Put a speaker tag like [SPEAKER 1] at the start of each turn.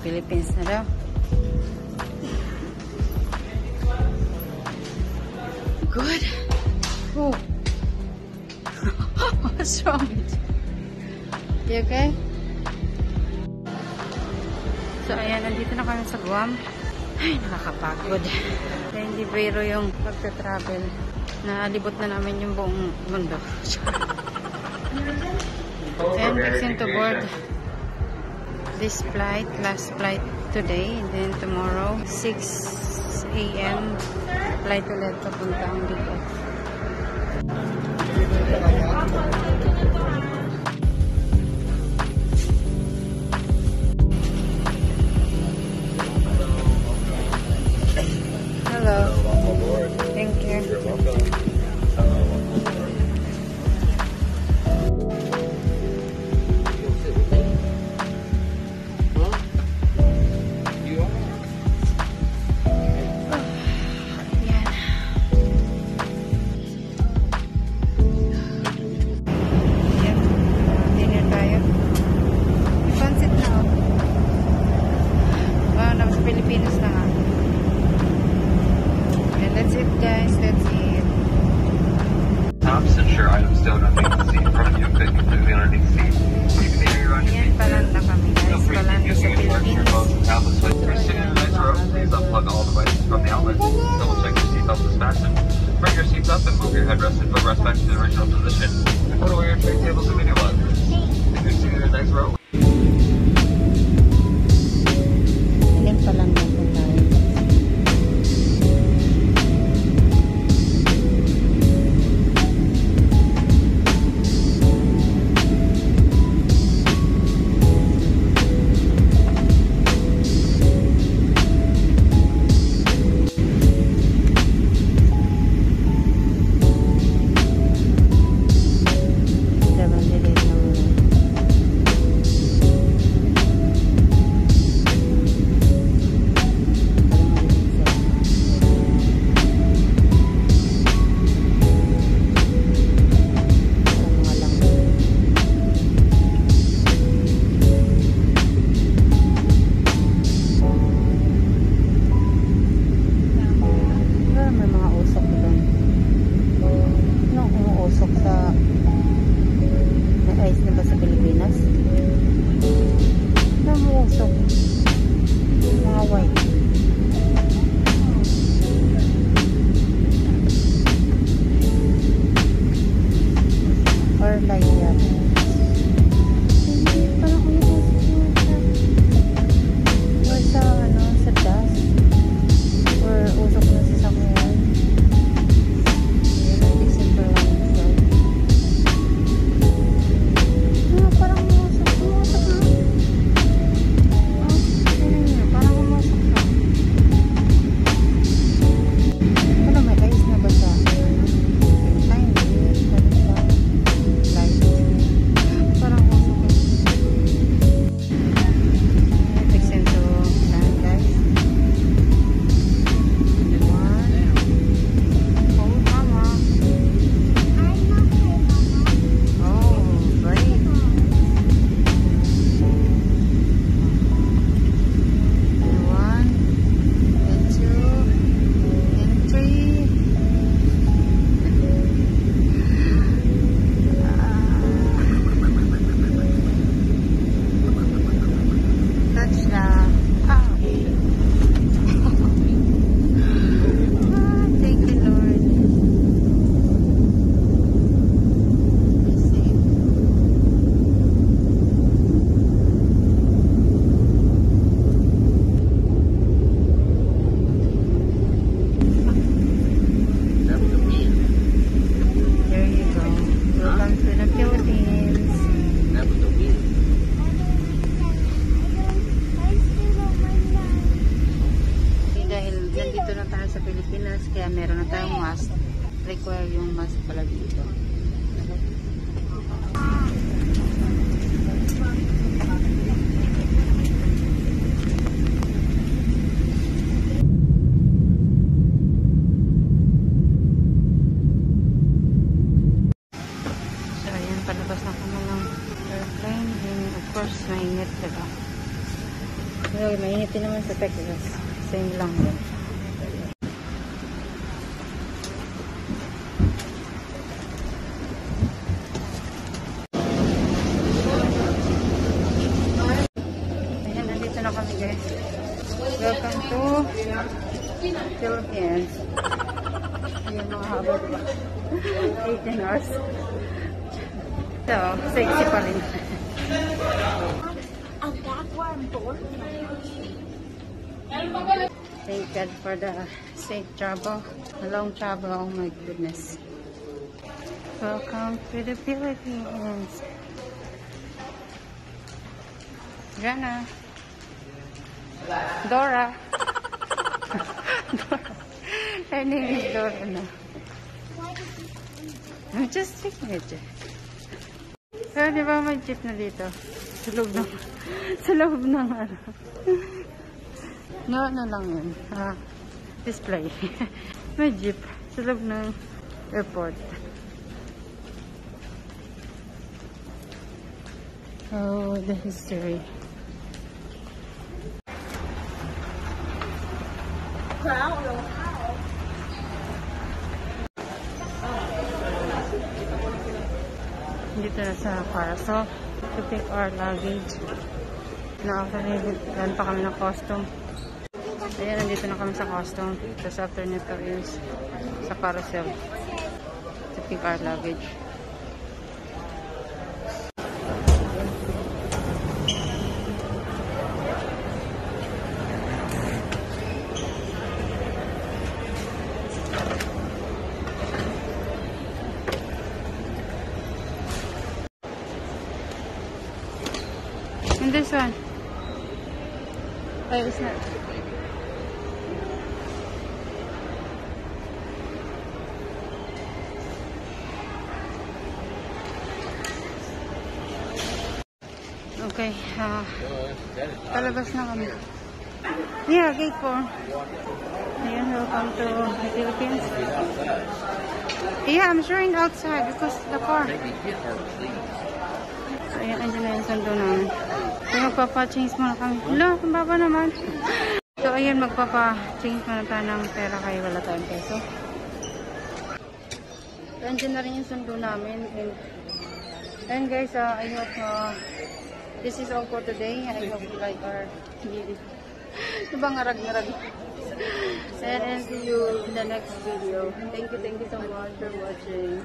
[SPEAKER 1] Philippines na daw. Good. Oh. What's wrong with you? You okay? So, ayan, nandito na kami sa Guam. Ay, nakakapagod. Kaya hindi biro yung pagta-travel. Nalibot na namin yung buong mundo. And fixing to board this flight, last flight today, and then tomorrow 6 AM flight ulit papuntang dito. Hello. Thank you. You're welcome.
[SPEAKER 2] Bring your seats up and move your headrest and footrest back to the original position. Put away your tray tables and menu buttons. If you're sitting in the next row.
[SPEAKER 1] Alin pa lang na po tayo. Kaya meron na tayong mask. Require yung mask pala dito. So ayan, palabas na kami ng airplane. And of course, mainit, diba? Pero mainit din naman sa Texas. Same lang din. Ayan, nandito na kami guys. Welcome to Philippines. Ayan mga habol ba? 18 hours. So, sexy pa rin. Thank God for the safe travel. A long travel, oh my goodness. Welcome to the Philippines. Jana. Dora. Dora. Her name is Dora na. I'm just taking it. Pero di ba may jeep na dito? Sa loob ng, sa loob ng ano. No, ano lang yun. Display. May jeep sa loob ng airport. Oh, the history. Dito na sa Parasol to pick our luggage. Na-actually, yan pa kami ng custom. Ayan, nandito na kami sa custom. Tapos after nito is sa Carousel to pick our luggage. And this one. Oh, it's not. Okay, palabas na kami. Yeah, gate 4. Ayan, welcome to the Philippines. Yeah, I'm showing outside because the car. So, ayan, andyan na yung sundo namin. So, magpapa-change muna kami. Wala, ang baba naman. So, ayan, magpapa-change muna tayo ng pera kaya wala tayong peso. So, andyan na rin yung sundo namin. And guys, I hope this is all for today. I hope you like our video. Diba ngarag-ngarag? And see you in the next video. Thank you so much for watching.